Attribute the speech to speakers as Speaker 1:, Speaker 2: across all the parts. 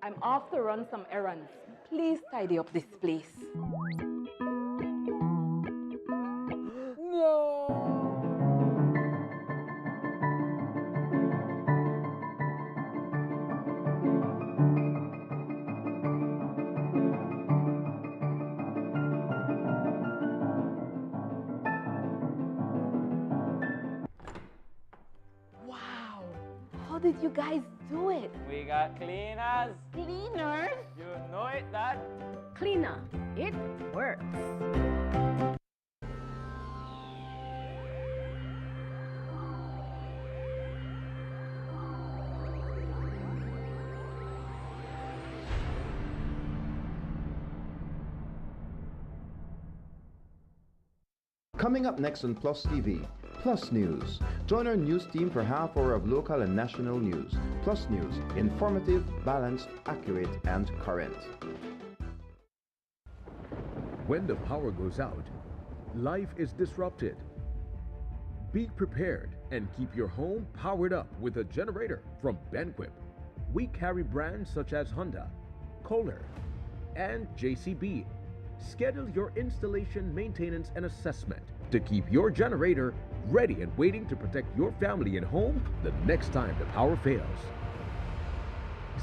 Speaker 1: I'm off to run some errands. Please tidy up this place. Wow, how did you guys do it?
Speaker 2: We got cleaners.
Speaker 1: Cleaners?
Speaker 2: You know it, Dad.
Speaker 3: Cleaner, it works.
Speaker 4: Coming up next on Plus TV, Plus News. Join our news team for half hour of local and national news. Plus News, informative, balanced, accurate, and current.
Speaker 5: When the power goes out, life is disrupted. Be prepared and keep your home powered up with a generator from Benquip. We carry brands such as Honda, Kohler, and JCB. Schedule your installation, maintenance, and assessment to keep your generator ready and waiting to protect your family and home the next time the power fails.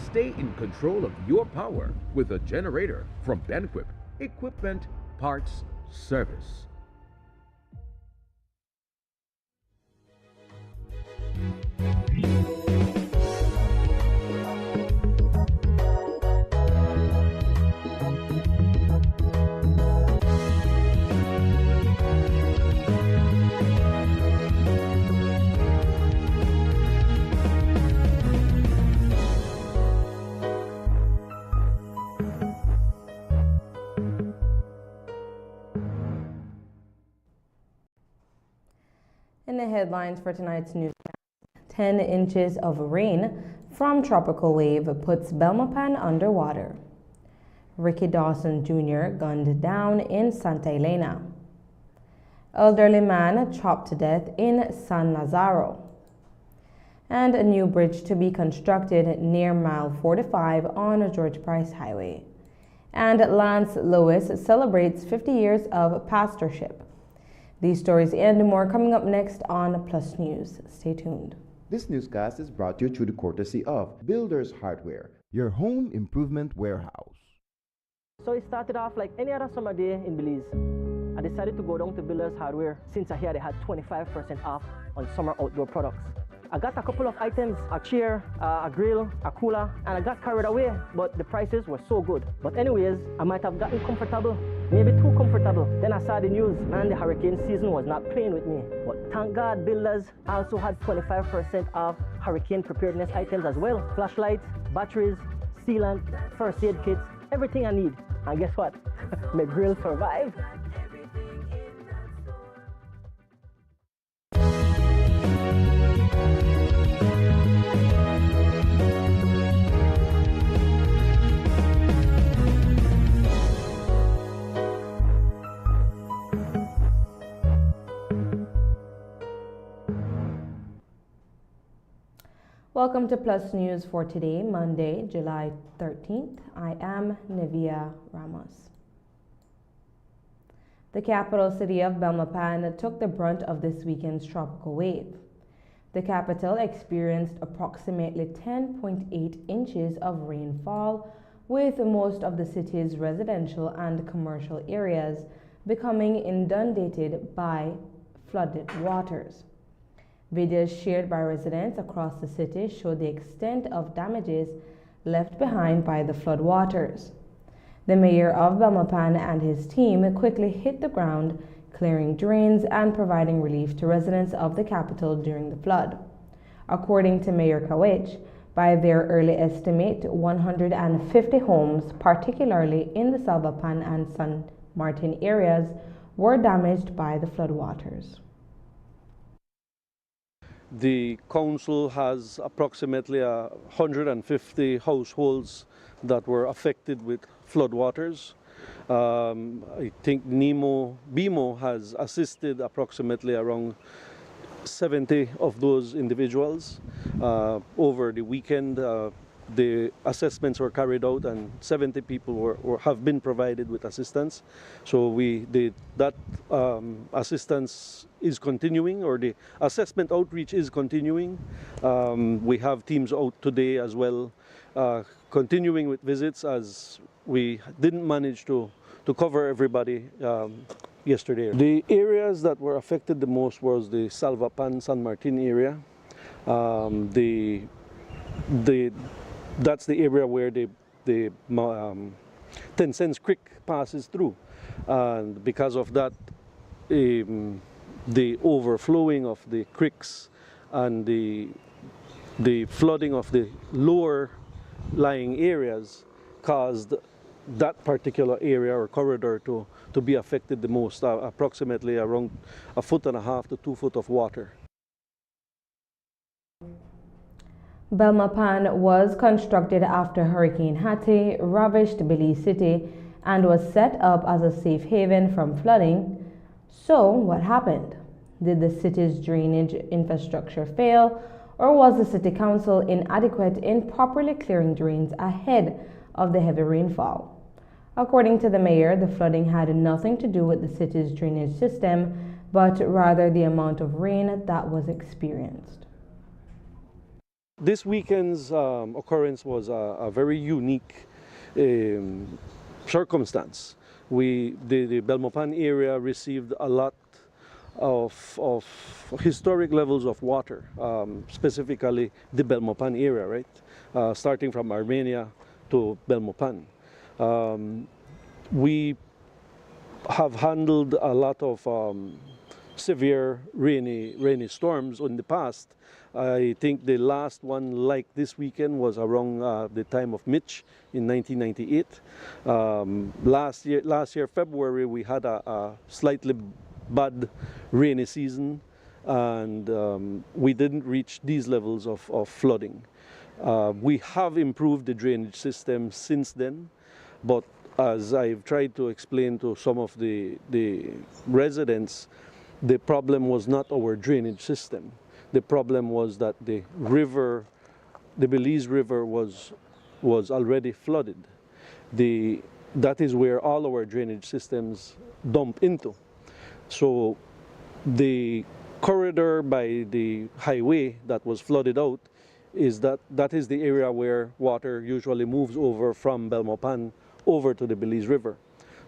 Speaker 5: Stay in control of your power with a generator from Benquip. Equipment, parts, service.
Speaker 6: In the headlines for tonight's newscast, 10 inches of rain from tropical wave puts Belmopan underwater. Ricky Dawson Jr. gunned down in Santa Elena. Elderly man chopped to death in San Lazaro. And a new bridge to be constructed near mile 45 on George Price Highway. And Lance Lewis celebrates 50 years of pastorship. These stories and more coming up next on Plus News. Stay tuned.
Speaker 4: This newscast is brought to you through the courtesy of Builders Hardware, your home improvement warehouse.
Speaker 7: So it started off like any other summer day in Belize. I decided to go down to Builders Hardware since I hear they had 25% off on summer outdoor products. I got a couple of items, a chair, a grill, a cooler, and I got carried away, but the prices were so good. But anyways, I might have gotten comfortable, maybe too comfortable. Then I saw the news, and the hurricane season was not playing with me. But thank God Builders also had 25% off hurricane preparedness items as well. Flashlights, batteries, sealant, first aid kits, everything I need. And guess what? My grill survived.
Speaker 6: Welcome to Plus News for today, Monday, July 13th. I am Nivea Ramos. The capital city of Belmopan took the brunt of this weekend's tropical wave. The capital experienced approximately 10.8 inches of rainfall, with most of the city's residential and commercial areas becoming inundated by flooded waters. Videos shared by residents across the city show the extent of damages left behind by the floodwaters. The mayor of Belmopan and his team quickly hit the ground, clearing drains and providing relief to residents of the capital during the flood. According to Mayor Kawich, by their early estimate, 150 homes, particularly in the Salvapan and San Martin areas, were damaged by the floodwaters.
Speaker 8: The council has approximately 150 households that were affected with floodwaters. I think BMO has assisted approximately around 70 of those individuals. Over the weekend, the assessments were carried out and 70 people have been provided with assistance. So that assistance is continuing, or the assessment outreach is continuing. We have teams out today as well, continuing with visits, as we didn't manage to cover everybody yesterday. The areas that were affected the most was the Salvapan San Martin area. That's the area where the Ten Cents Creek passes through, and because of that, the overflowing of the creeks and the flooding of the lower lying areas caused that particular area or corridor to be affected the most, approximately around 1.5 to 2 feet of water.
Speaker 6: Belmopan was constructed after Hurricane Hattie ravaged Belize City and was set up as a safe haven from flooding. So, what happened? Did the city's drainage infrastructure fail, or was the city council inadequate in properly clearing drains ahead of the heavy rainfall? According to the mayor, the flooding had nothing to do with the city's drainage system, but rather the amount of rain that was experienced.
Speaker 8: This weekend's occurrence was a very unique circumstance. The Belmopan area received a lot of historic levels of water, specifically the Belmopan area, right? Starting from Armenia to Belmopan. We have handled a lot of severe rainy storms in the past. I think the last one like this weekend was around the time of Mitch in 1998. Last year February, we had a slightly bad rainy season, and we didn't reach these levels of flooding. We have improved the drainage system since then, but as I've tried to explain to some of the residents, the problem was not our drainage system. The problem was that the Belize River was already flooded. That is where all our drainage systems dump into. So the corridor by the highway that was flooded out that is the area where water usually moves over from Belmopan over to the Belize River.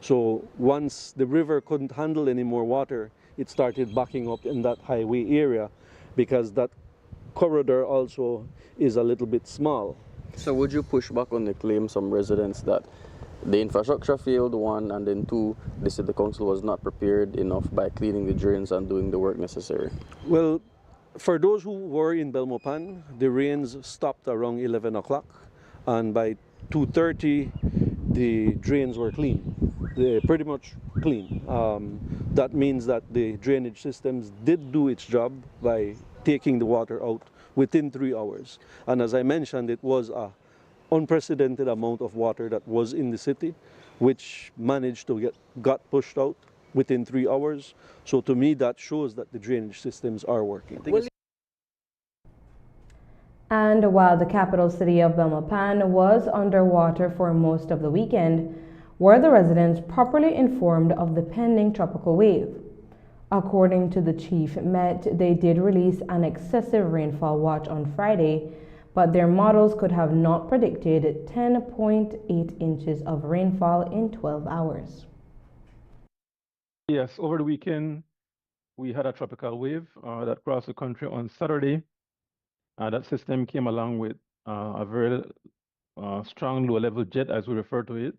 Speaker 8: So once the river couldn't handle any more water, it started backing up in that highway area, because that corridor also is a little bit small.
Speaker 9: So would you push back on the claim some residents that the infrastructure failed, one, and then two, they said the council was not prepared enough by cleaning the drains and doing the work necessary?
Speaker 8: Well, for those who were in Belmopan, the rains stopped around 11 o'clock, and by 2:30 the drains were clean. They're pretty much clean. That means that the drainage systems did do its job by taking the water out within 3 hours. And as I mentioned, it was an unprecedented amount of water that was in the city, which managed to got pushed out within 3 hours. So to me, that shows that the drainage systems are working.
Speaker 6: And while the capital city of Belmopan was underwater for most of the weekend, were the residents properly informed of the pending tropical wave? According to the chief Met, they did release an excessive rainfall watch on Friday, but their models could have not predicted 10.8 inches of rainfall in 12 hours.
Speaker 10: Yes, over the weekend, we had a tropical wave that crossed the country on Saturday. That system came along with a very strong low-level jet, as we refer to it,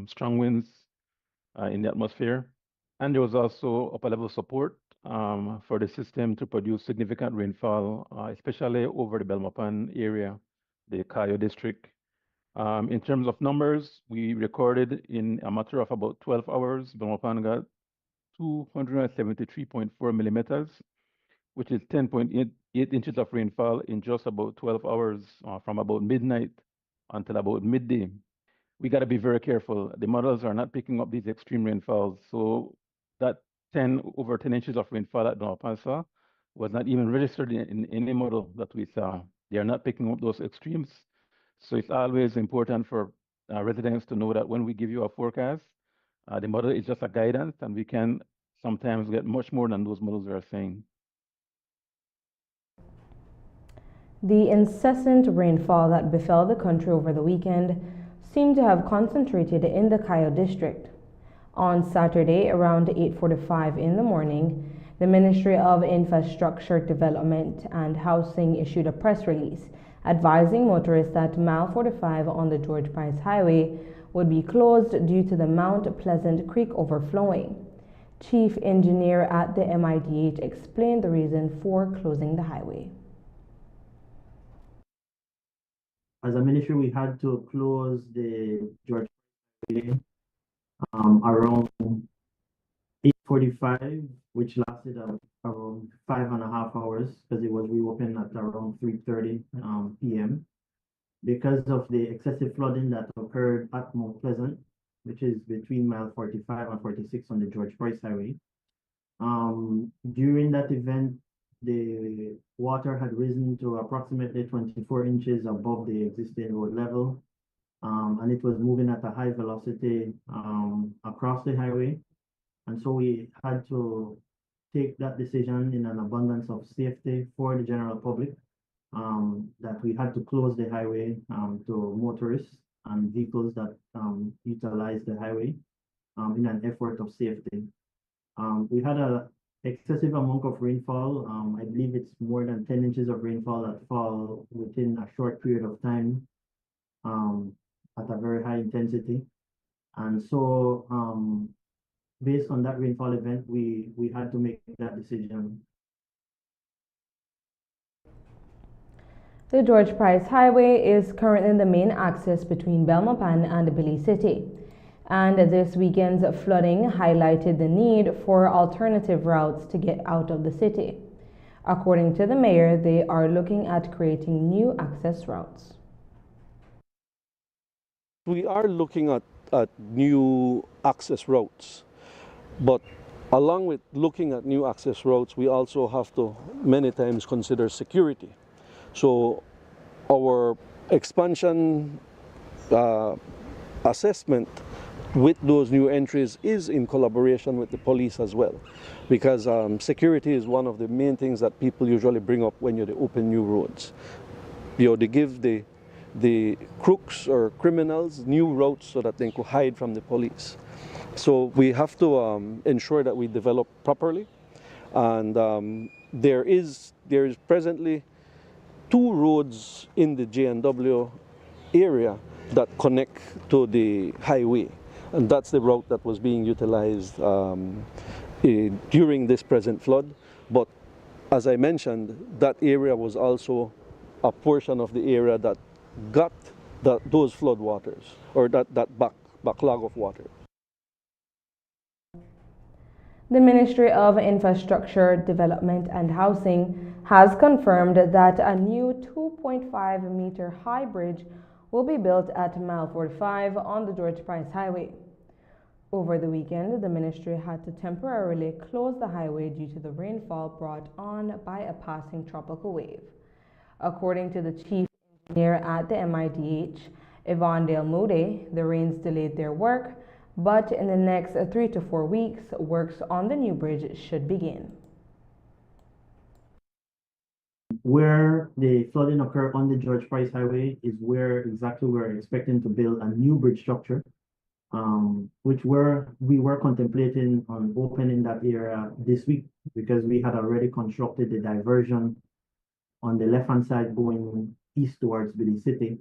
Speaker 10: strong winds in the atmosphere. And there was also upper-level support for the system to produce significant rainfall, especially over the Belmopan area, the Cayo district. In terms of numbers, we recorded in a matter of about 12 hours, Belmopan got 273.4 millimeters, which is 10.8 inches of rainfall in just about 12 hours from about midnight until about midday. We got to be very careful. The models are not picking up these extreme rainfalls. So that over 10 inches of rainfall at Belmopan was not even registered in any model that we saw. They are not picking up those extremes. So it's always important for residents to know that when we give you a forecast, the model is just a guidance, and we can sometimes get much more than those models are saying.
Speaker 6: The incessant rainfall that befell the country over the weekend seemed to have concentrated in the Cayo district. On Saturday, around 8:45 in the morning, the Ministry of Infrastructure Development and Housing issued a press release advising motorists that Mile 45 on the George Price Highway would be closed due to the Mount Pleasant Creek overflowing. Chief Engineer at the MIDH explained the reason for closing the highway.
Speaker 11: As a ministry, we had to close the George Highway around 8:45, which lasted around 5.5 hours because it was reopened at around 3:30 p.m. because of the excessive flooding that occurred at Mount Pleasant, which is between mile 45 and 46 on the George Price Highway. During that event, the water had risen to approximately 24 inches above the existing road level, and it was moving at a high velocity across the highway. And so we had to take that decision in an abundance of safety for the general public, that we had to close the highway to motorists and vehicles that utilize the highway in an effort of safety. We had an excessive amount of rainfall. I believe it's more than 10 inches of rainfall that fall within a short period of time at a very high intensity. And so based on that rainfall event, we had to make that decision.
Speaker 6: The George Price Highway is currently the main access between Belmopan and Belize City, and this weekend's flooding highlighted the need for alternative routes to get out of the city. According to the mayor, they are looking at creating new access routes.
Speaker 8: We are looking at new access routes, but along with looking at new access routes, we also have to many times consider security. So our expansion assessment with those new entries is in collaboration with the police as well, because security is one of the main things that people usually bring up when you open new roads. They give the crooks or criminals new routes so that they could hide from the police. So we have to ensure that we develop properly, and there is presently 2 roads in the JNW area that connect to the highway, and that's the route that was being utilized during this present flood. But as I mentioned, that area was also a portion of the area that got those flood waters, or that backlog of water.
Speaker 6: The Ministry of Infrastructure, Development and Housing has confirmed that a new 2.5-meter high bridge will be built at Mile 45 on the George Price Highway. Over the weekend, the ministry had to temporarily close the highway due to the rainfall brought on by a passing tropical wave. According to the chief engineer at the MIDH, Evandale Moody, the rains delayed their work, but in the next 3 to 4 weeks, works on the new bridge should begin.
Speaker 11: Where the flooding occurred on the George Price Highway is where exactly we're expecting to build a new bridge structure, which we were contemplating on opening that area this week, because we had already constructed the diversion on the left-hand side going east towards Belize City.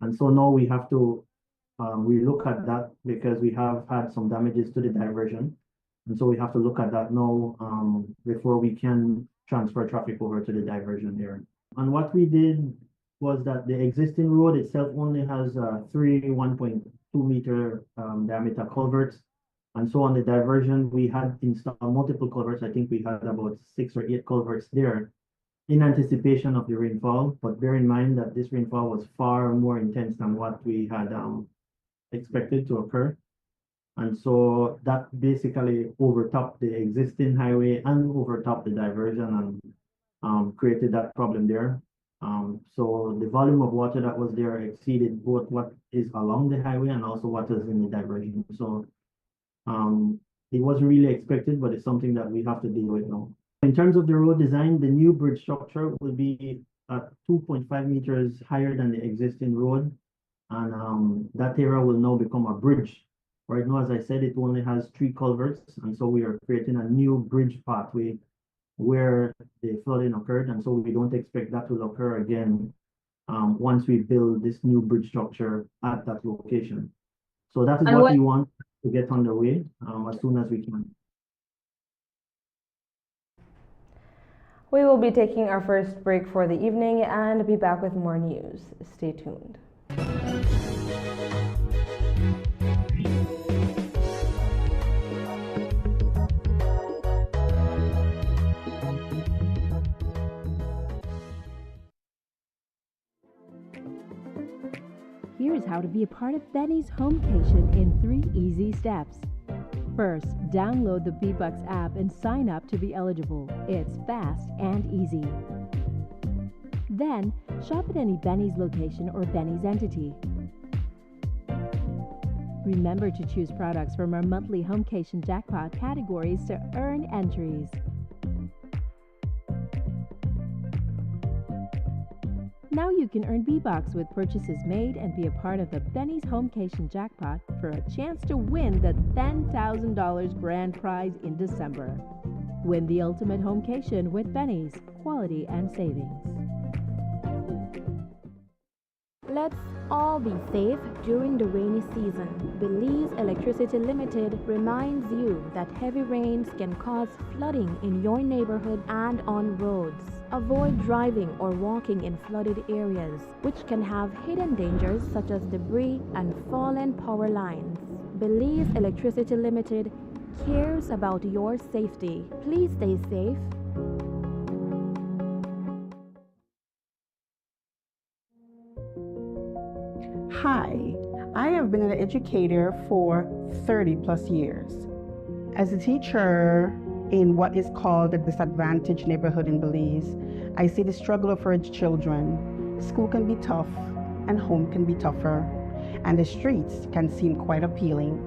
Speaker 11: And so now we have to look at that, because we have had some damages to the diversion. And so we have to look at that now before we can transfer traffic over to the diversion area. And what we did was that the existing road itself only has 3 1.2-meter diameter culverts. And so on the diversion, we had installed multiple culverts. I think we had about 6 or 8 culverts there in anticipation of the rainfall. But bear in mind that this rainfall was far more intense than what we had expected to occur. And so that basically overtopped the existing highway and overtopped the diversion and created that problem there. So the volume of water that was there exceeded both what is along the highway and also what is in the diversion. So it wasn't really expected, but it's something that we have to deal with now. In terms of the road design, the new bridge structure will be at 2.5 meters higher than the existing road. And that area will now become a bridge. Right now, as I said, it only has 3 culverts. And so we are creating a new bridge pathway where the flooding occurred. And so we don't expect that will occur again once we build this new bridge structure at that location. So that is what we want to get underway as soon as we can.
Speaker 6: We will be taking our first break for the evening and be back with more news. Stay tuned.
Speaker 12: Here's how to be a part of Benny's Homecation in 3 easy steps. First, download the B-Bucks app and sign up to be eligible. It's fast and easy. Then, shop at any Benny's location or Benny's entity. Remember to choose products from our monthly Homecation jackpot categories to earn entries. Now you can earn B-Bucks with purchases made and be a part of the Benny's Homecation jackpot for a chance to win the $10,000 grand prize in December. Win the ultimate Homecation with Benny's, quality and savings.
Speaker 13: Let's all be safe during the rainy season. Belize Electricity Limited reminds you that heavy rains can cause flooding in your neighborhood and on roads. Avoid driving or walking in flooded areas, which can have hidden dangers such as debris and fallen power lines. Belize Electricity Limited cares about your safety. Please stay safe.
Speaker 14: Hi, I have been an educator for 30 plus years. As a teacher in what is called a disadvantaged neighborhood in Belize, I see the struggle for its children. School can be tough and home can be tougher, and the streets can seem quite appealing.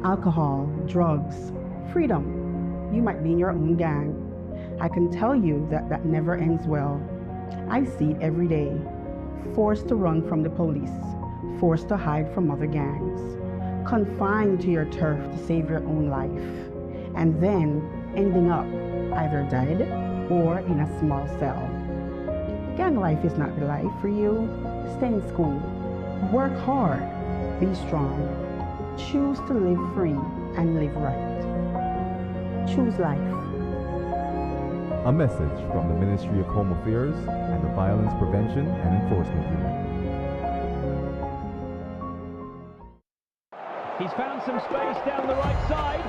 Speaker 14: Alcohol, drugs, freedom. You might be in your own gang. I can tell you that that never ends well. I see it every day. Forced to run from the police, forced to hide from other gangs, confined to your turf to save your own life, and then ending up either dead or in a small cell. Gang life is not the life for you. Stay in school, work hard, be strong, choose to live free and live right. Choose life.
Speaker 15: A message from the Ministry of Home Affairs and the Violence Prevention and Enforcement Unit.
Speaker 16: He's found some space down the right side.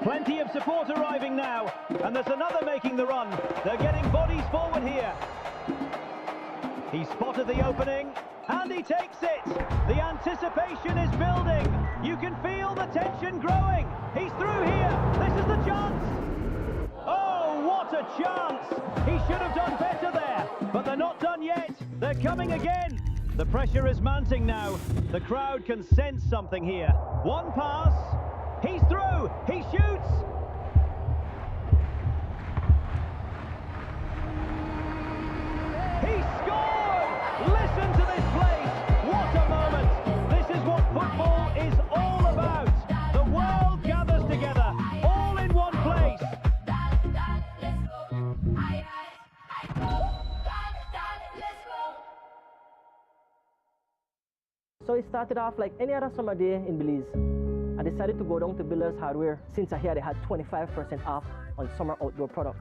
Speaker 16: Plenty of support arriving now, and there's another making the run. They're getting bodies forward here. He spotted the opening, and he takes it. The anticipation is building. You can feel the tension growing. He's through here. This is the chance. Oh, what a chance. He should have done better there, but they're not done yet. They're coming again. The pressure is mounting now. The crowd can sense something here. One pass. He's through. He shoots. He scored. Listen to this place. What a moment. This is what football is all about. The world gathers together, all in one place.
Speaker 7: So it started off like any other summer day in Belize. I decided to go down to Builders Hardware since I hear they had 25% off on summer outdoor products.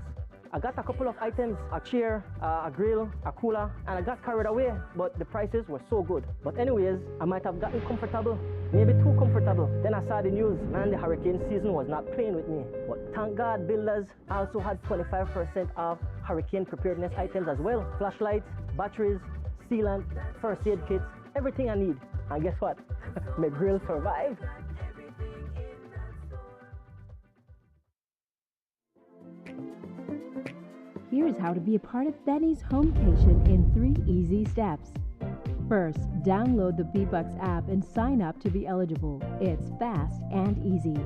Speaker 7: I got a couple of items, a chair, a grill, a cooler, and I got carried away, but the prices were so good. But anyways, I might have gotten comfortable, maybe too comfortable. Then I saw the news, man, the hurricane season was not playing with me. But thank God Builders also had 25% off hurricane preparedness items as well. Flashlights, batteries, sealant, first aid kits, everything I need. And guess what? My grill survived.
Speaker 12: Here's how to be a part of Benny's Homecation in 3 easy steps. First, download the B-Bucks app and sign up to be eligible. It's fast and easy.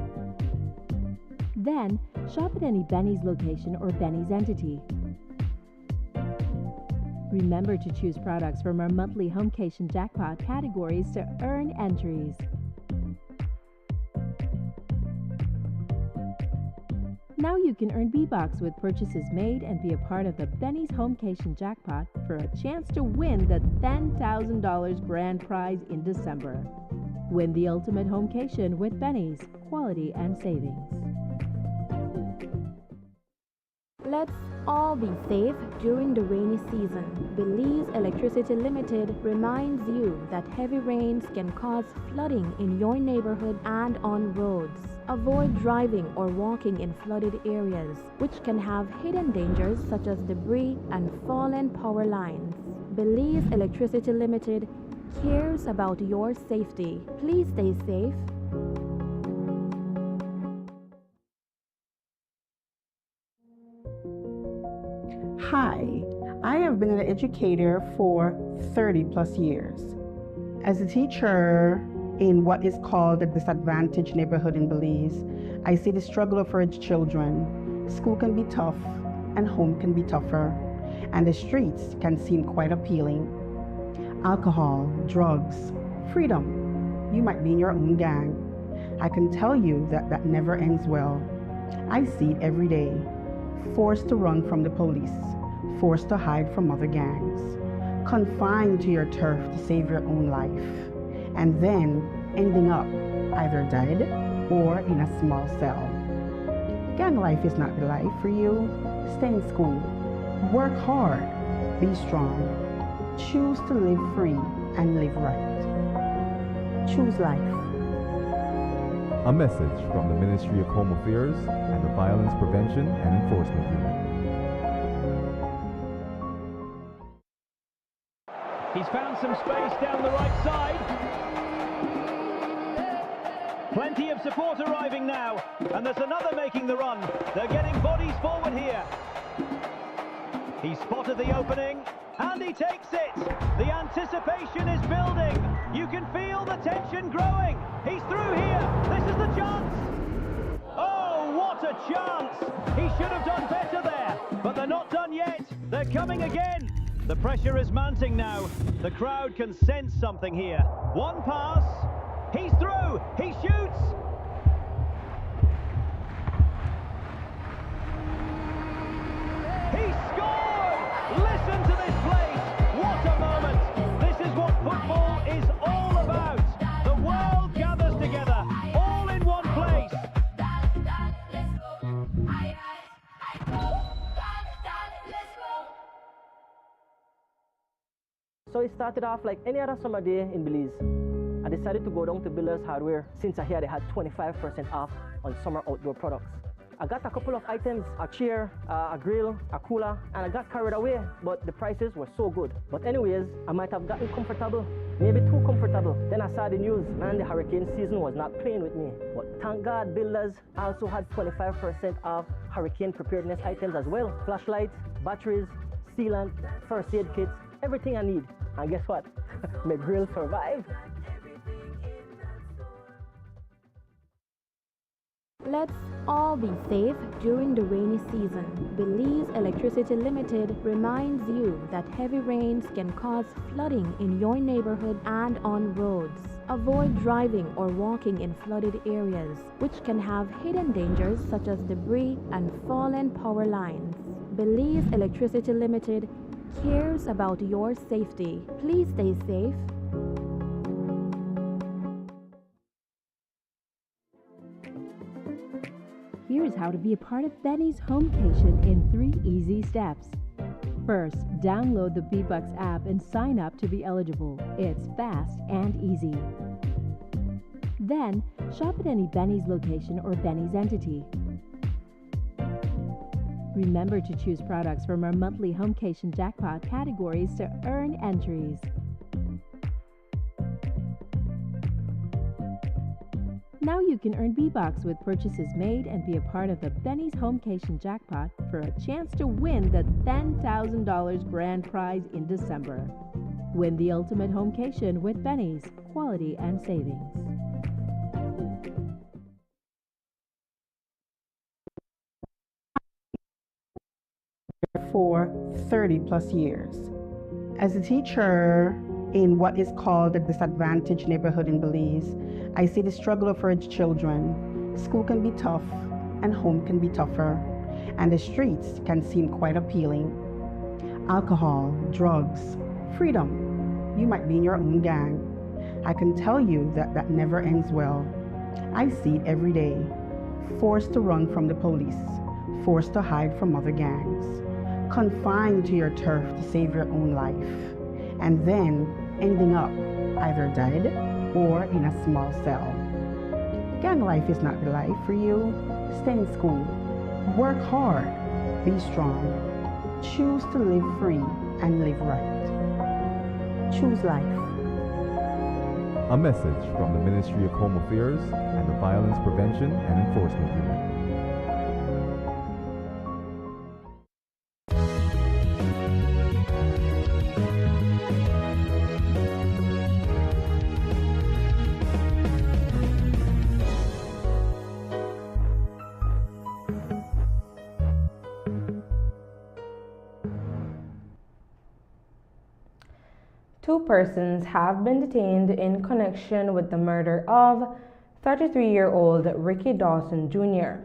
Speaker 12: Then, shop at any Benny's location or Benny's entity. Remember to choose products from our monthly Homecation jackpot categories to earn entries. Now you can earn B-Bucks with purchases made and be a part of the Benny's Homecation jackpot for a chance to win the $10,000 grand prize in December. Win the ultimate Homecation with Benny's, quality and savings.
Speaker 13: Let's all be safe during the rainy season. Belize Electricity Limited reminds you that heavy rains can cause flooding in your neighborhood and on roads. Avoid driving or walking in flooded areas, which can have hidden dangers such as debris and fallen power lines. Belize Electricity Limited cares about your safety. Please stay safe.
Speaker 14: Hi, I have been an educator for 30 plus years. As a teacher in what is called a disadvantaged neighborhood in Belize, I see the struggle of our children. School can be tough and home can be tougher, and the streets can seem quite appealing. Alcohol, drugs, freedom. You might be in your own gang. I can tell you that never ends well. I see it every day. Forced to run from the police, forced to hide from other gangs, confined to your turf to save your own life, and then ending up either dead or in a small cell. Gang life is not the life for you. Stay in school, work hard, be strong, choose to live free and live right. Choose life.
Speaker 15: A message from the Ministry of Home Affairs and the Violence Prevention and Enforcement Unit.
Speaker 16: He's found some space down the right side. Plenty of support arriving now, and there's another making the run. They're getting bodies forward here. He spotted the opening, and he takes it. The anticipation is building. You can feel the tension growing. He's through here. This is the chance. Oh, what a chance. He should have done better there, but they're not done yet. They're coming again. The pressure is mounting now. The crowd can sense something here. One pass. He's through. He shoots. He scored! Listen to this place. What a moment. This is what football is all about. The world gathers together, all in one place.
Speaker 7: So it started off like any other summer day in Belize. I decided to go down to Belize Hardware since I heard they had 25% off on summer outdoor products. I got a couple of items, a chair, a grill, a cooler, and I got carried away, but the prices were so good. But anyways, I might have gotten comfortable, maybe too comfortable. Then I saw the news, man, the hurricane season was not playing with me. But thank God, builders also had 25% off hurricane preparedness items as well. Flashlights, batteries, sealant, first aid kits, everything I need. And guess what? My grill survived.
Speaker 13: Let's all be safe during the rainy season. Belize Electricity Limited reminds you that heavy rains can cause flooding in your neighborhood and on roads. Avoid driving or walking in flooded areas, which can have hidden dangers such as debris and fallen power lines. Belize Electricity Limited cares about your safety. Please stay safe.
Speaker 12: Here's how to be a part of Benny's Homecation in 3 easy steps. First, download the B-Bucks app and sign up to be eligible. It's fast and easy. Then, shop at any Benny's location or Benny's entity. Remember to choose products from our monthly Homecation jackpot categories to earn entries. Now you can earn V-Bucks with purchases made and be a part of the Benny's Homecation Jackpot for a chance to win the $10,000 grand prize in December. Win the ultimate homecation with Benny's, quality and savings.
Speaker 14: For 30 plus years. As a teacher in what is called a disadvantaged neighborhood in Belize, I see the struggle of our children. School can be tough and home can be tougher, and the streets can seem quite appealing. Alcohol, drugs, freedom. You might be in your own gang. I can tell you that that never ends well. I see it every day. Forced to run from the police, forced to hide from other gangs, confined to your turf to save your own life, and then ending up either dead or in a small cell. Gang life is not the life for you. Stay in school. Work hard. Be strong. Choose to live free and live right. Choose life.
Speaker 15: A message from the Ministry of Home Affairs and the Violence Prevention and Enforcement Unit.
Speaker 6: Two persons have been detained in connection with the murder of 33-year-old Ricky Dawson Jr.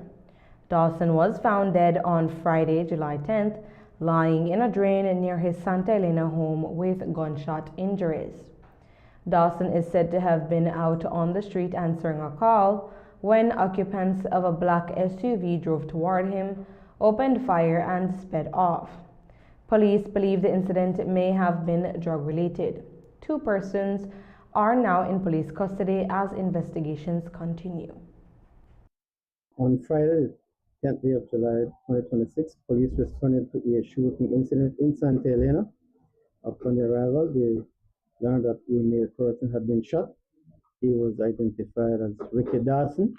Speaker 6: Dawson was found dead on Friday, July 10th, lying in a drain near his Santa Elena home with gunshot injuries. Dawson is said to have been out on the street answering a call when occupants of a black SUV drove toward him, opened fire, and sped off. Police believe the incident may have been drug-related. Two persons are now in police custody as investigations continue.
Speaker 17: On Friday, 10th day of July 2026, police responded to a shooting incident in Santa Elena. Upon arrival, they learned that a male person had been shot. He was identified as Ricky Dawson.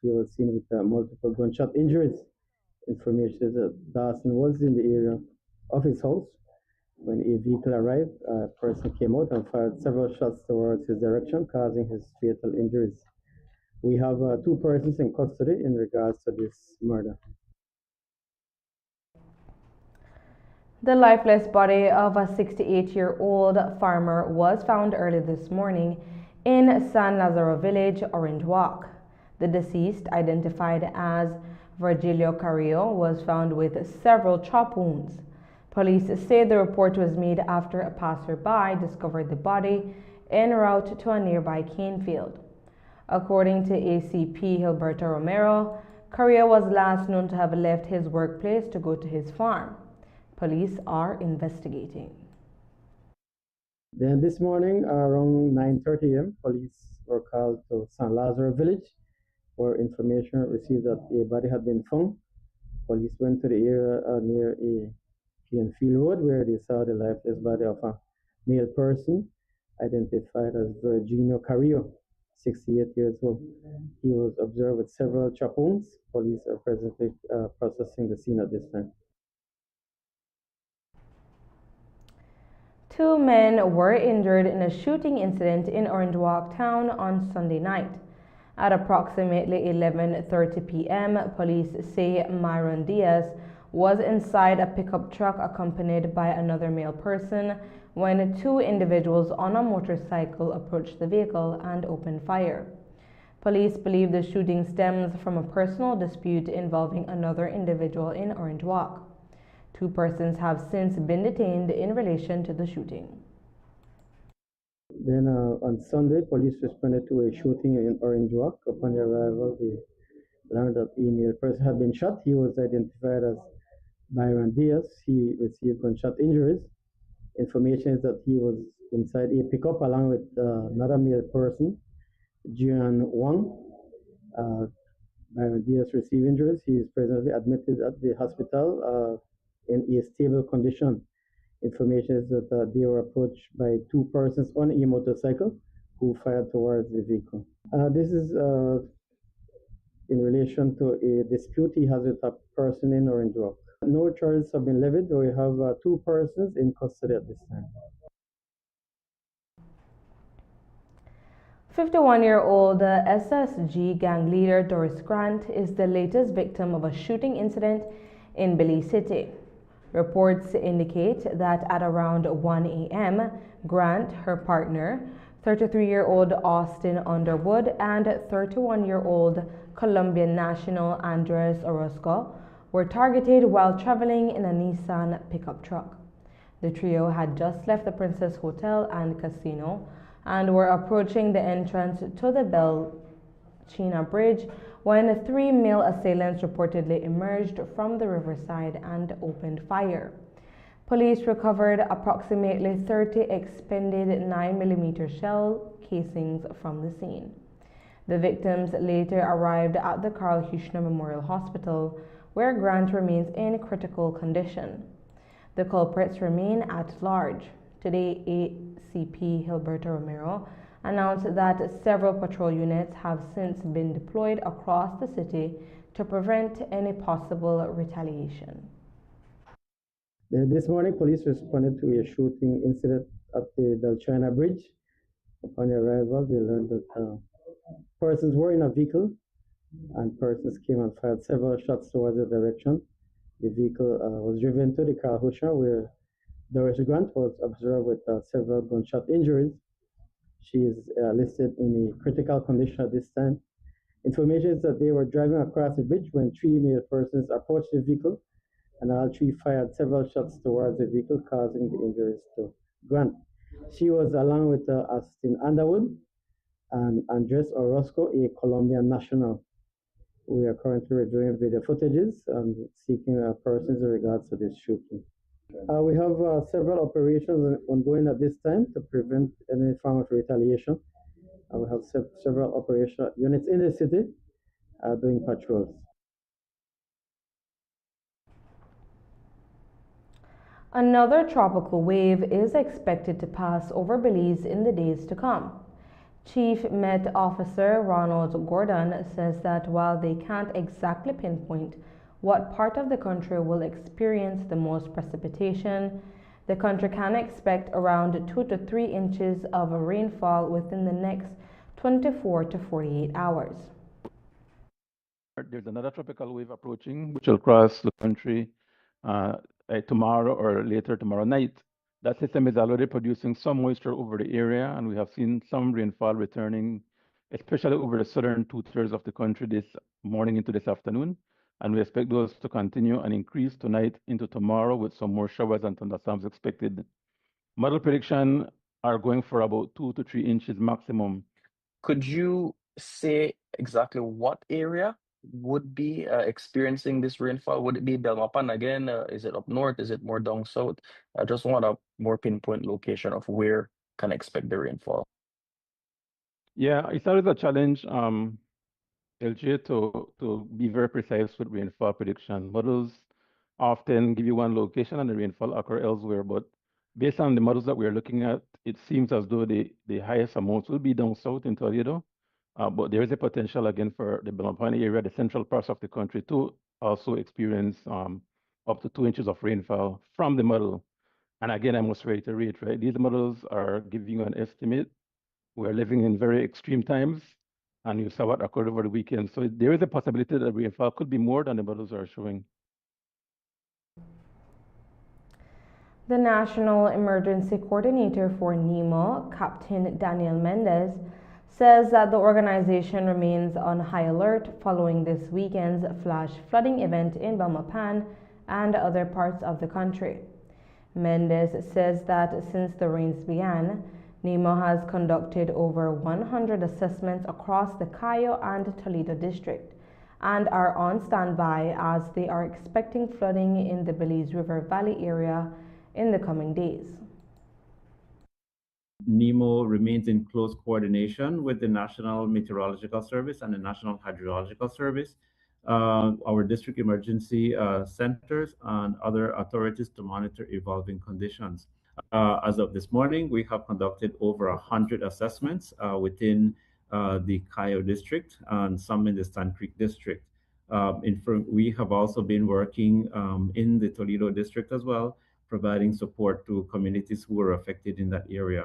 Speaker 17: He was seen with multiple gunshot injuries. Information is that Dawson was in the area of his house when a vehicle arrived. A person came out and fired several shots towards his direction, causing his fatal injuries. We have two persons in custody in regards to this murder.
Speaker 6: The lifeless body of a 68-year-old farmer was found early this morning in San Lazaro Village, Orange Walk. The deceased, identified as Virgilio Carrillo, was found with several chop wounds. Police say the report was made after a passerby discovered the body en route to a nearby cane field. According to ACP Gilberto Romero, Carrillo was last known to have left his workplace to go to his farm. Police are investigating.
Speaker 17: Then this morning, around 9:30 a.m., police were called to San Lazaro Village, where information received that a body had been found. Police went to the area near a Field Road, where they saw the lifeless body of a male person identified as Virginio Carrillo, 68 years old. He was observed with several chop wounds. Police are presently processing the scene at this time.
Speaker 6: Two men were injured in a shooting incident in Orange Walk town on Sunday night. At approximately 11:30 p.m., police say Myron Diaz was inside a pickup truck accompanied by another male person when two individuals on a motorcycle approached the vehicle and opened fire. Police believe the shooting stems from a personal dispute involving another individual in Orange Walk. Two persons have since been detained in relation to the shooting.
Speaker 17: Then on Sunday, police responded to a shooting in Orange Walk. Upon their arrival, they learned that a male person had been shot. He was identified as Byron Diaz. He received gunshot injuries. Information is that he was inside a pickup along with another male person, Jian Wang. Byron Diaz received injuries. He is presently admitted at the hospital in a stable condition. Information is that they were approached by two persons on a motorcycle who fired towards the vehicle. This is in relation to a dispute he has with a person in Orange Rock. No charges have been levied. We have 2 persons in custody at this time.
Speaker 6: 51-year-old SSG gang leader Doris Grant is the latest victim of a shooting incident in Belize City. Reports indicate that at around 1 a.m., Grant, her partner, 33-year-old Austin Underwood, and 31-year-old Colombian national Andres Orozco were targeted while traveling in a Nissan pickup truck. The trio had just left the Princess Hotel and Casino and were approaching the entrance to the Bel China Bridge when 3 male assailants reportedly emerged from the riverside and opened fire. Police recovered approximately 30 expended 9mm shell casings from the scene. The victims later arrived at the Carl Huchner Memorial Hospital, where Grant remains in critical condition. The culprits remain at large. Today, ACP Gilberto Romero announced that several patrol units have since been deployed across the city to prevent any possible retaliation.
Speaker 17: This morning, police responded to a shooting incident at the Bel China Bridge. Upon arrival, they learned that persons were in a vehicle and persons came and fired several shots towards the direction. The vehicle was driven to the Carl Huchner, where Doris Grant was observed with several gunshot injuries. She is listed in a critical condition at this time. Information is that they were driving across the bridge when 3 male persons approached the vehicle, and all 3 fired several shots towards the vehicle, causing the injuries to Grant. She was along with Austin Underwood and Andres Orozco, a Colombian national. We are currently reviewing video footages and seeking persons in regards to this shooting. We have several operations ongoing at this time to prevent any form of retaliation. We have several operational units in the city doing patrols.
Speaker 6: Another tropical wave is expected to pass over Belize in the days to come. Chief Met Officer Ronald Gordon says that while they can't exactly pinpoint what part of the country will experience the most precipitation, the country can expect around 2 to 3 inches of rainfall within the next 24 to 48 hours.
Speaker 10: There's another tropical wave approaching, which will cross the country tomorrow or later tomorrow night. That system is already producing some moisture over the area, and we have seen some rainfall returning, especially over the southern 2/3 of the country this morning into this afternoon. And we expect those to continue and increase tonight into tomorrow with some more showers and thunderstorms expected. Model prediction are going for about 2 to 3 inches maximum.
Speaker 9: Could you say exactly what area would be experiencing this rainfall? Would it be Belmopan again? Is it up north? Is it more down south? I just want a more pinpoint location of where can expect the rainfall.
Speaker 10: Yeah, it's always a challenge, LJ, to be very precise with rainfall prediction. Models often give you one location and the rainfall occur elsewhere, but based on the models that we're looking at, it seems as though the highest amounts will be down south in Toledo, but there is a potential again for the Belmopan area, the central parts of the country, to also experience up to 2 inches of rainfall from the model. And again, I must reiterate, right? These models are giving you an estimate. We're living in very extreme times, and you saw what occurred over the weekend. So there is a possibility that rainfall could be more than the models are showing.
Speaker 6: The National Emergency Coordinator for NEMO, Captain Daniel Mendez, says that the organization remains on high alert following this weekend's flash flooding event in Belmopan and other parts of the country. Mendez says that since the rains began, NEMO has conducted over 100 assessments across the Cayo and Toledo district and are on standby as they are expecting flooding in the Belize River Valley area in the coming days.
Speaker 18: NEMO remains in close coordination with the National Meteorological Service and the National Hydrological Service, our district emergency centers, and other authorities to monitor evolving conditions. As of this morning, we have conducted over 100 assessments within the Cayo district, and some in the Sand Creek district. We have also been working in the Toledo district as well, providing support to communities who were affected in that area.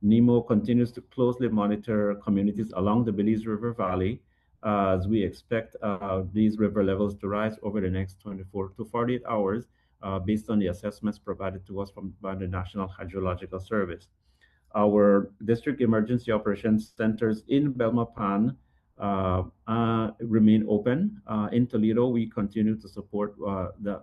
Speaker 18: NEMO continues to closely monitor communities along the Belize River Valley as we expect these river levels to rise over the next 24 to 48 hours based on the assessments provided to us by the National Hydrological Service. Our district emergency operations centers in Belmopan remain open. In Toledo, we continue to support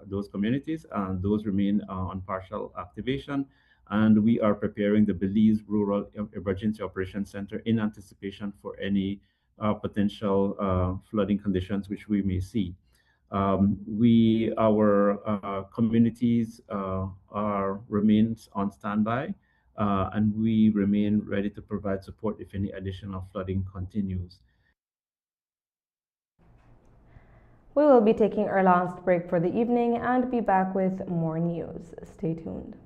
Speaker 18: those communities, and those remain on partial activation. And we are preparing the Belize Rural Emergency Operations Center in anticipation for any potential flooding conditions which we may see. Our communities remains on standby, and we remain ready to provide support if any additional flooding continues.
Speaker 6: We will be taking our last break for the evening and be back with more news. Stay tuned.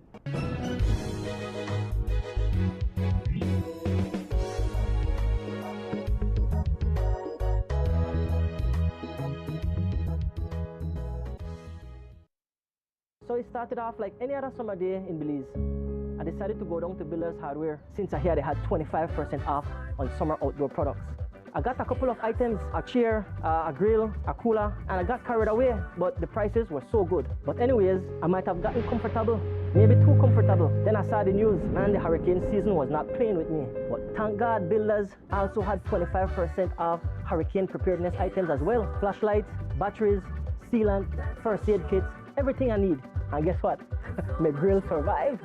Speaker 7: So it started off like any other summer day in Belize. I decided to go down to Builders Hardware since I hear they had 25% off on summer outdoor products. I got a couple of items, a chair, a grill, a cooler, and I got carried away, but the prices were so good. But anyways, I might have gotten comfortable, maybe too comfortable. Then I saw the news, man, the hurricane season was not playing with me. But thank God Builders also had 25% off hurricane preparedness items as well. Flashlights, batteries, sealant, first aid kits, everything I need. And guess what? My grill survived.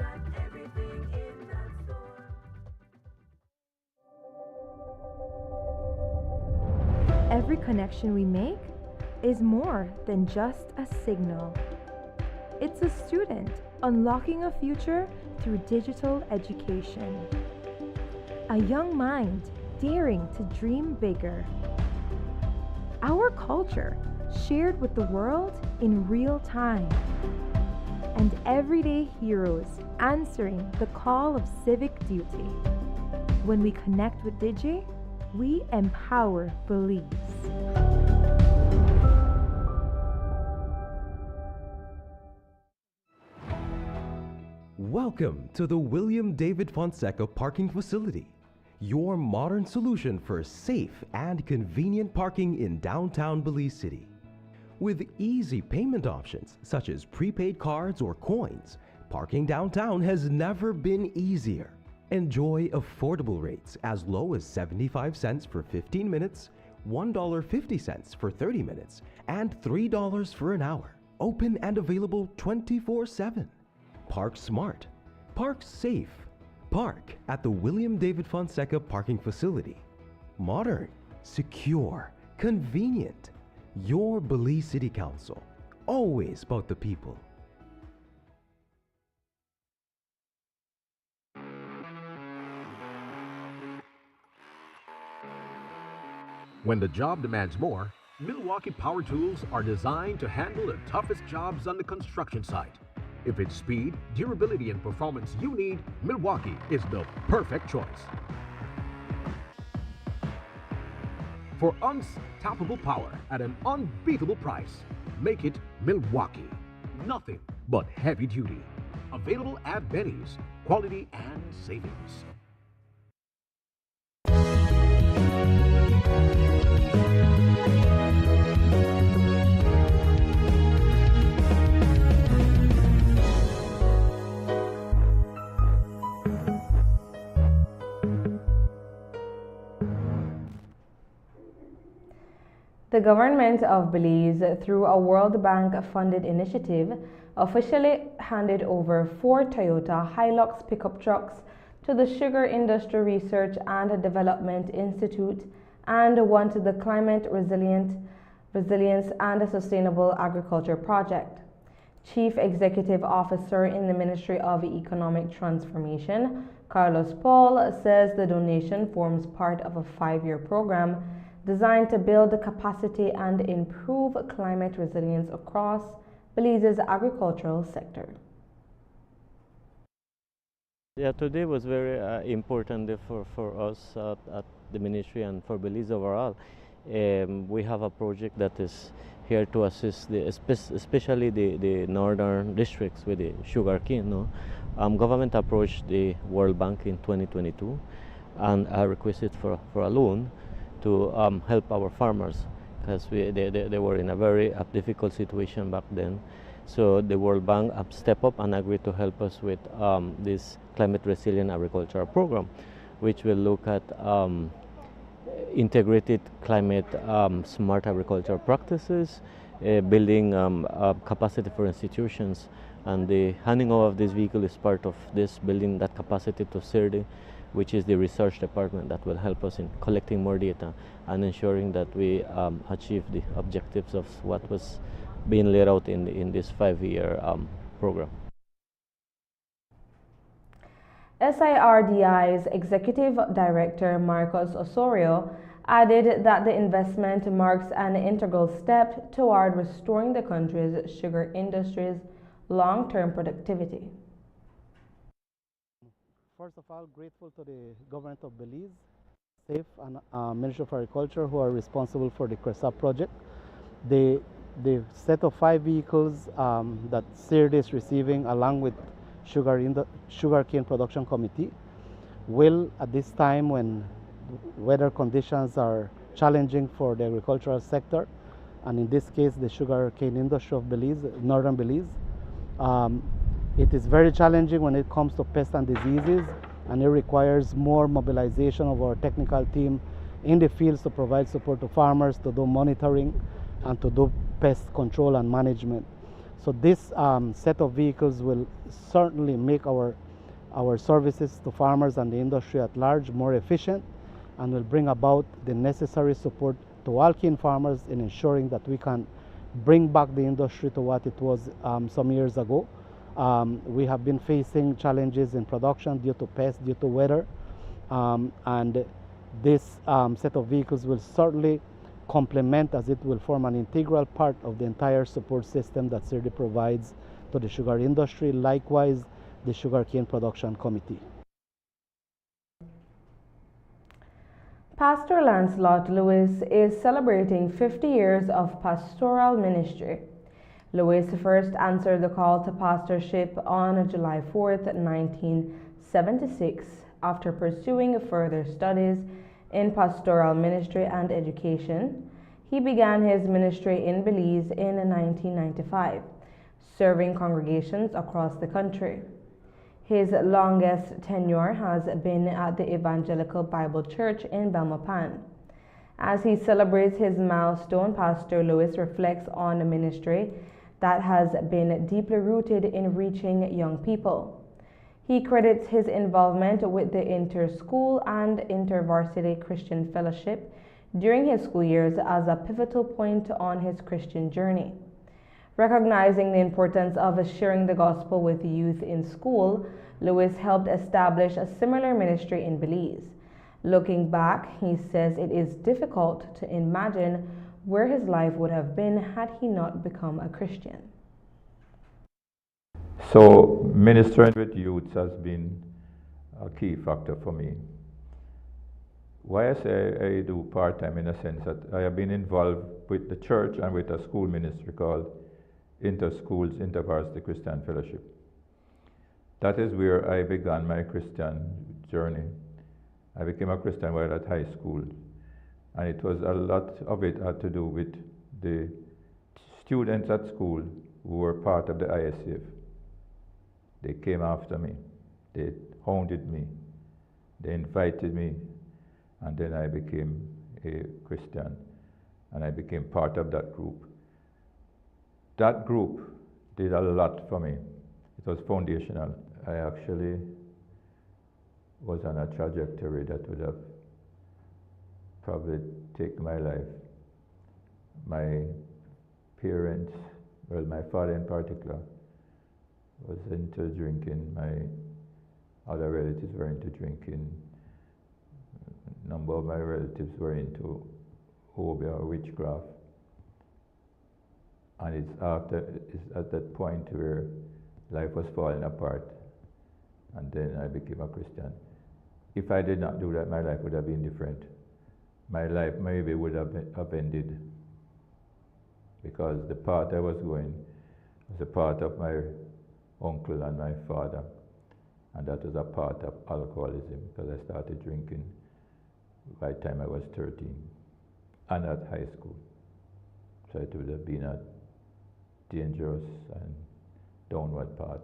Speaker 19: Every connection we make is more than just a signal. It's a student unlocking a future through digital education. A young mind daring to dream bigger. Our culture shared with the world in real time. And everyday heroes answering the call of civic duty. When we connect with Digi, we empower Belize.
Speaker 20: Welcome to the William David Fonseca parking facility, your modern solution for safe and convenient parking in downtown Belize City. With easy payment options such as prepaid cards or coins, parking downtown has never been easier. Enjoy affordable rates as low as 75 cents for 15 minutes, $1.50 for 30 minutes, and $3 for an hour. Open and available 24/7. Park smart. Park safe. Park at the William David Fonseca parking facility. Modern, secure, convenient. Your Belize City Council. Always about the people.
Speaker 5: When the job demands more, Milwaukee Power Tools are designed to handle the toughest jobs on the construction site. If it's speed, durability, and performance you need, Milwaukee is the perfect choice. For unstoppable power at an unbeatable price, make it Milwaukee. Nothing but heavy duty. Available at Benny's. Quality and savings.
Speaker 6: The government of Belize, through a World Bank-funded initiative, officially handed over 4 Toyota Hilux pickup trucks to the Sugar Industry Research and Development Institute and 1 to the Climate Resilience and Sustainable Agriculture Project. Chief Executive Officer in the Ministry of Economic Transformation, Carlos Paul, says the donation forms part of a 5-year program designed to build the capacity and improve climate resilience across Belize's agricultural sector.
Speaker 21: Yeah, today was very important day for us at the ministry and for Belize overall. We have a project that is here to assist especially the northern districts with the sugarcane. No? Government approached the World Bank in 2022 and requested for a loan to help our farmers because they were in a very difficult situation back then. So the World Bank stepped up and agreed to help us with this climate resilient agriculture program, which will look at integrated climate smart agriculture practices, building capacity for institutions, and the handing over of this vehicle is part of this building that capacity to CERDE, which is the research department that will help us in collecting more data and ensuring that we achieve the objectives of what was being laid out in this 5-year program.
Speaker 6: SIRDI's Executive Director Marcos Osorio added that the investment marks an integral step toward restoring the country's sugar industry's long-term productivity.
Speaker 17: First of all, grateful to the government of Belize, SAFE and Ministry of Agriculture who are responsible for the CRESA project. The set of 5 vehicles that CERD is receiving along with Sugarcane Production Committee will, at this time when weather conditions are challenging for the agricultural sector, and in this case the sugarcane industry of Belize, northern Belize, it is very challenging when it comes to pests and diseases, and it requires more mobilization of our technical team in the fields to provide support to farmers, to do monitoring and to do pest control and management. So this set of vehicles will certainly make our services to farmers and the industry at large more efficient, and will bring about the necessary support to all cane farmers in ensuring that we can bring back the industry to what it was some years ago. We have been facing challenges in production due to pests, due to weather, and this set of vehicles will certainly complement, as it will form an integral part of the entire support system that CERD provides to the sugar industry, likewise the Sugarcane Production Committee.
Speaker 6: Pastor Lancelot Lewis is celebrating 50 years of pastoral ministry. Lewis first answered the call to pastorship on July 4th, 1976, after pursuing further studies in pastoral ministry and education. He began his ministry in Belize in 1995, serving congregations across the country. His longest tenure has been at the Evangelical Bible Church in Belmopan. As he celebrates his milestone, Pastor Lewis reflects on a ministry that has been deeply rooted in reaching young people. He credits his involvement with the inter-school and inter-varsity Christian fellowship during his school years as a pivotal point on his Christian journey. Recognizing the importance of sharing the gospel with youth in school, Lewis helped establish a similar ministry in Belize. Looking back, he says it is difficult to imagine where his life would have been had he not become a Christian.
Speaker 22: So ministering with youths has been a key factor for me. Why I say I do part-time in a sense that I have been involved with the church and with a school ministry called Inter-Schools InterVarsity Christian Fellowship. That is where I began my Christian journey. I became a Christian while at high school, and it was a lot of it had to do with the students at school who were part of the ISF. They came after me, they hounded me, they invited me, and then I became a Christian, and I became part of that group. That group did a lot for me. It was foundational. I actually was on a trajectory that would have probably taken my life. My parents, well, my father in particular, was into drinking. My other relatives were into drinking. A number of my relatives were into hobby or witchcraft. And it's at that point where life was falling apart. and then I became a Christian. If I did not do that, my life would have been different. My life maybe would have ended, because the path I was going was a path of my uncle and my father, and that was a part of alcoholism, because I started drinking by the time I was 13 and at high school. So it would have been a dangerous and downward path.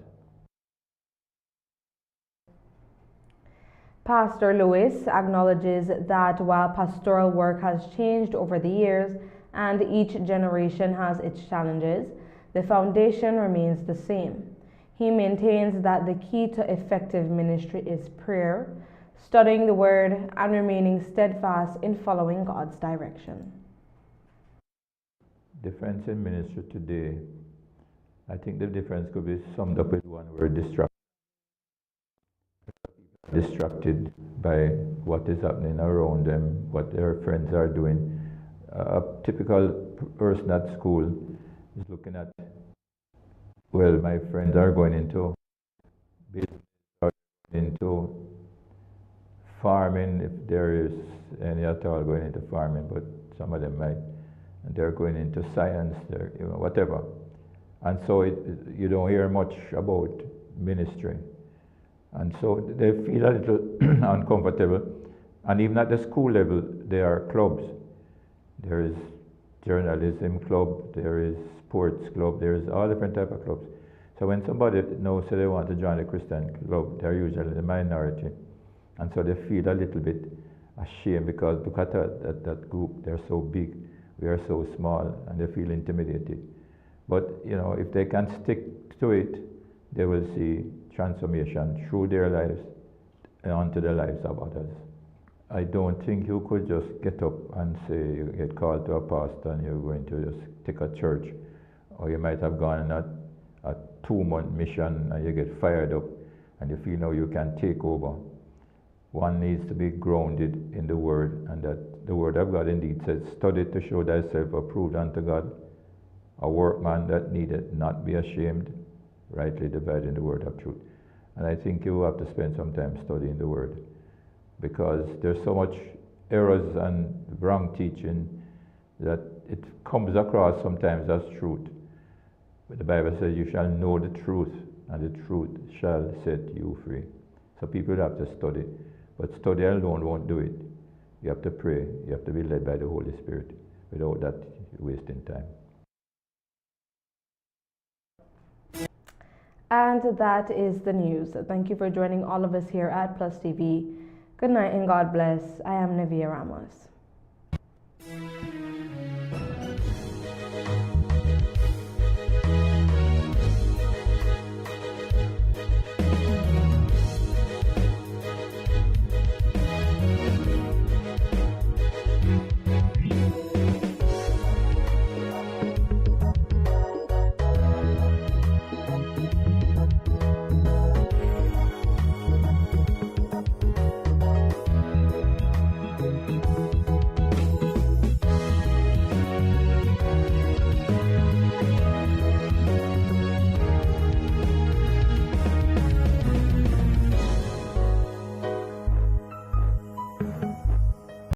Speaker 6: Pastor Lewis acknowledges that while pastoral work has changed over the years and each generation has its challenges, the foundation remains the same. He maintains that the key to effective ministry is prayer, studying the Word, and remaining steadfast in following God's direction.
Speaker 22: Difference in ministry today, I think the difference could be summed up with one word: distracted by what is happening around them, what their friends are doing. A typical person at school is looking at, well, my friends are going into business, or into farming, if there is any at all going into farming, but some of them might, and they're going into science, they're, whatever. And so you don't hear much about ministry. And so they feel a little uncomfortable. And even at the school level, there are clubs. There is journalism club, there is sports club, there is all different type of clubs. So when somebody knows that they want to join a Christian club, they're usually the minority. And so they feel a little bit ashamed, because look at that group, they're so big, we are so small, and they feel intimidated. But if they can stick to it, they will see transformation through their lives and onto the lives of others. I don't think you could just get up and say you get called to a pastor and you're going to just take a church, or you might have gone on a 2-month mission and you get fired up and you feel now you can take over. One needs to be grounded in the Word, and that the Word of God indeed says, study to show thyself approved unto God, a workman that needeth not be ashamed, rightly dividing the word of truth. And I think you have to spend some time studying the Word, because there's so much errors and wrong teaching that it comes across sometimes as truth. But the Bible says you shall know the truth, and the truth shall set you free. So people have to study, but study alone won't do it. You have to pray, you have to be led by the Holy Spirit. Without that, you're wasting time.
Speaker 6: And that is the news. Thank you for joining all of us here at Plus TV. Good night and God bless. I am Navia Ramos.